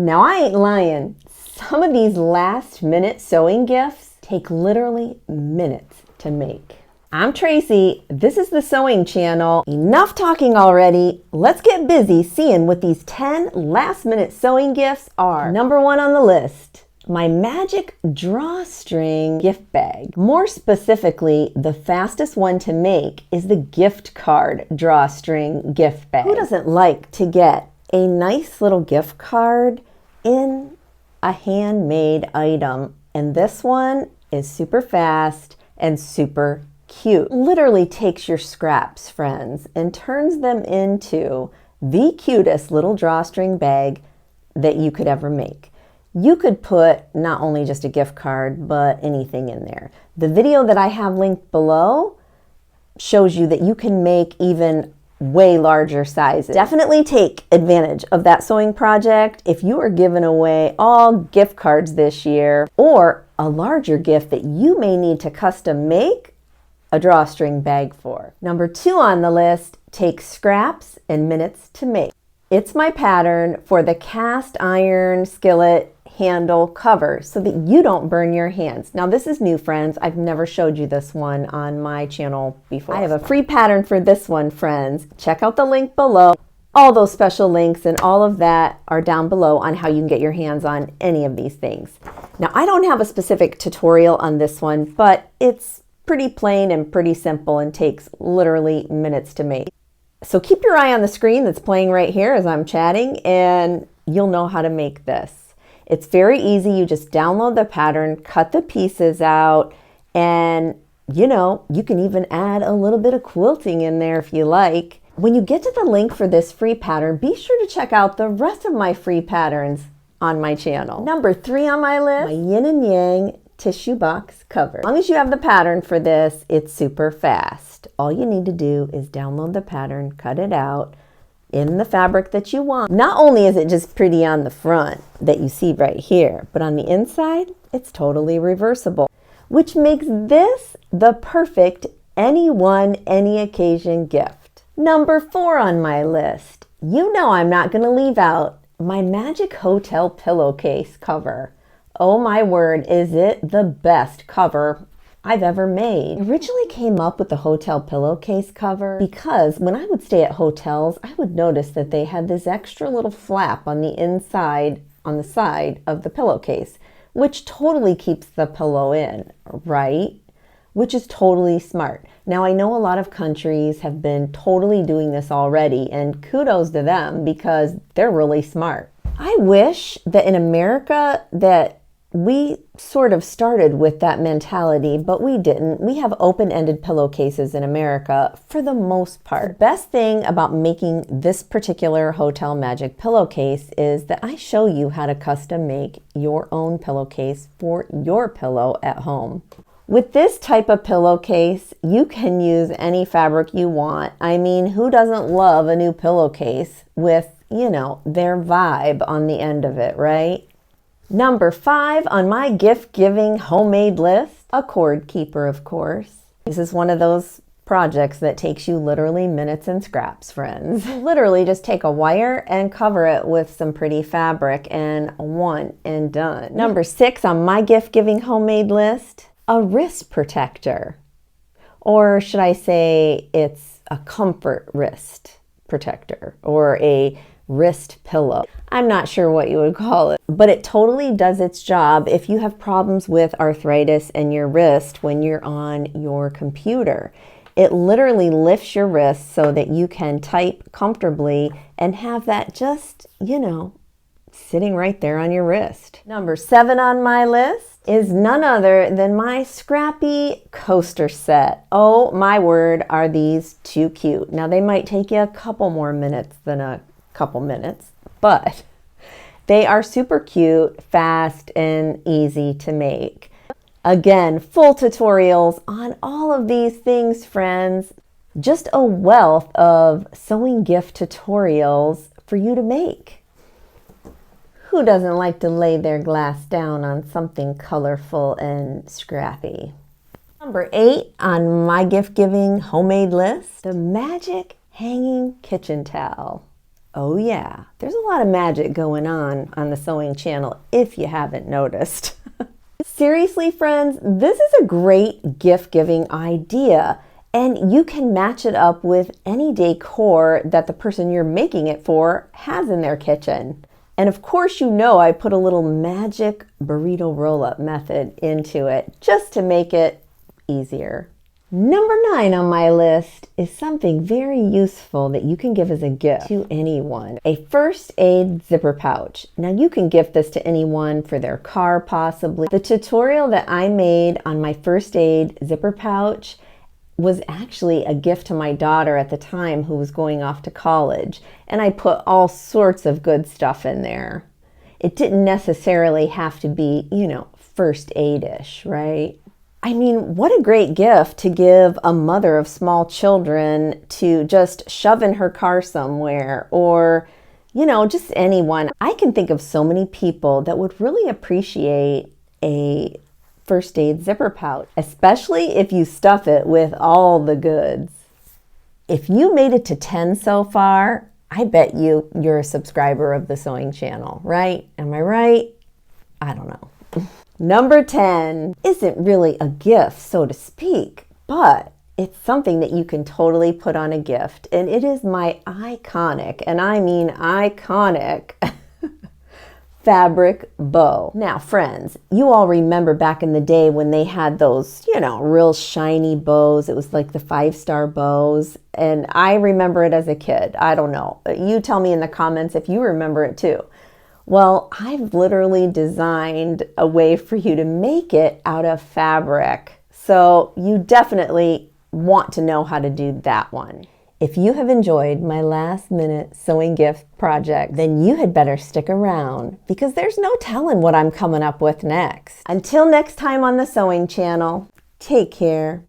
Now I ain't lying. Some of these last-minute sewing gifts take literally minutes to make. I'm Tracy. This is the Sewing Channel. Enough talking already. Let's get busy seeing what these 10 last-minute sewing gifts are. Number 1 on the list, my magic drawstring gift bag. More specifically, the fastest one to make is the gift card drawstring gift bag. Who doesn't like to get a nice little gift card in a handmade item? And this one is super fast and super cute. Literally takes your scraps, friends, and turns them into the cutest little drawstring bag that you could ever make. You could put not only just a gift card, but anything in there. The video that I have linked below shows you that you can make even way larger sizes. Definitely take advantage of that sewing project if you are giving away all gift cards this year, or a larger gift that you may need to custom make a drawstring bag for. Number 2 on the list, takes scraps and minutes to make. It's my pattern for the cast iron skillet handle cover so that you don't burn your hands. Now this is new, friends. I've never showed you this one on my channel before. I have a free pattern for this one, friends. Check out the link below. All those special links and all of that are down below on how you can get your hands on any of these things. Now I don't have a specific tutorial on this one, but it's pretty plain and pretty simple and takes literally minutes to make. So keep your eye on the screen that's playing right here as I'm chatting, and you'll know how to make this. It's very easy. You just download the pattern, cut the pieces out, and you can even add a little bit of quilting in there if you like. When you get to the link for this free pattern, be sure to check out the rest of my free patterns on my channel. Number 3 on my list, my yin and yang tissue box cover. As long as you have the pattern for this, it's super fast. All you need to do is download the pattern, cut it out in the fabric that you want. Not only is it just pretty on the front that you see right here, but on the inside, it's totally reversible, which makes this the perfect anyone, any occasion gift. Number 4 on my list, I'm not gonna leave out my Magic Hotel Pillowcase cover. Oh my word, is it the best cover I've ever made. I originally came up with the hotel pillowcase cover because when I would stay at hotels, I would notice that they had this extra little flap on the inside, on the side of the pillowcase, which totally keeps the pillow in, right? Which is totally smart. Now I know a lot of countries have been totally doing this already, and kudos to them because they're really smart. I wish that in America that we sort of started with that mentality, but we didn't. We have open-ended pillowcases in America for the most part. The best thing about making this particular Hotel Magic pillowcase is that I show you how to custom make your own pillowcase for your pillow at home. With this type of pillowcase, you can use any fabric you want. I mean, who doesn't love a new pillowcase with, their vibe on the end of it, right? Number 5 on my gift-giving homemade list, a cord keeper, of course. This is one of those projects that takes you literally minutes and scraps, friends. Literally just take a wire and cover it with some pretty fabric, and one and done. Number 6 on my gift-giving homemade list, a wrist protector. Or should I say it's a comfort wrist protector or a wrist pillow. I'm not sure what you would call it, but it totally does its job if you have problems with arthritis in your wrist when you're on your computer. It literally lifts your wrist so that you can type comfortably and have that just, sitting right there on your wrist. Number 7 on my list is none other than my scrappy coaster set. Oh my word, are these too cute. Now they might take you a couple more minutes than a couple minutes, but they are super cute, fast, and easy to make. Again, full tutorials on all of these things, friends. Just a wealth of sewing gift tutorials for you to make. Who doesn't like to lay their glass down on something colorful and scrappy? Number 8 on my gift-giving homemade list, the Magic Hanging Kitchen Towel. Oh yeah, there's a lot of magic going on the sewing channel if you haven't noticed. Seriously, friends, this is a great gift giving idea, and you can match it up with any decor that the person you're making it for has in their kitchen. And of course, you know I put a little magic burrito roll-up method into it just to make it easier. Number 9 on my list is something very useful that you can give as a gift to anyone. A first aid zipper pouch. Now you can gift this to anyone for their car possibly. The tutorial that I made on my first aid zipper pouch was actually a gift to my daughter at the time who was going off to college. And I put all sorts of good stuff in there. It didn't necessarily have to be, first aid-ish, right? I mean, what a great gift to give a mother of small children to just shove in her car somewhere, or, just anyone. I can think of so many people that would really appreciate a first aid zipper pouch, especially if you stuff it with all the goods. If you made it to 10 so far, I bet you're a subscriber of the sewing channel, right? Am I right? I don't know. Number 10 isn't really a gift, so to speak, but it's something that you can totally put on a gift, and it is my iconic, and I mean iconic, fabric bow. Now, friends, you all remember back in the day when they had those, real shiny bows. It was like the 5-star bows, and I remember it as a kid. I don't know. You tell me in the comments if you remember it too. Well, I've literally designed a way for you to make it out of fabric. So you definitely want to know how to do that one. If you have enjoyed my last minute sewing gift project, then you had better stick around because there's no telling what I'm coming up with next. Until next time on the Sewing Channel, take care.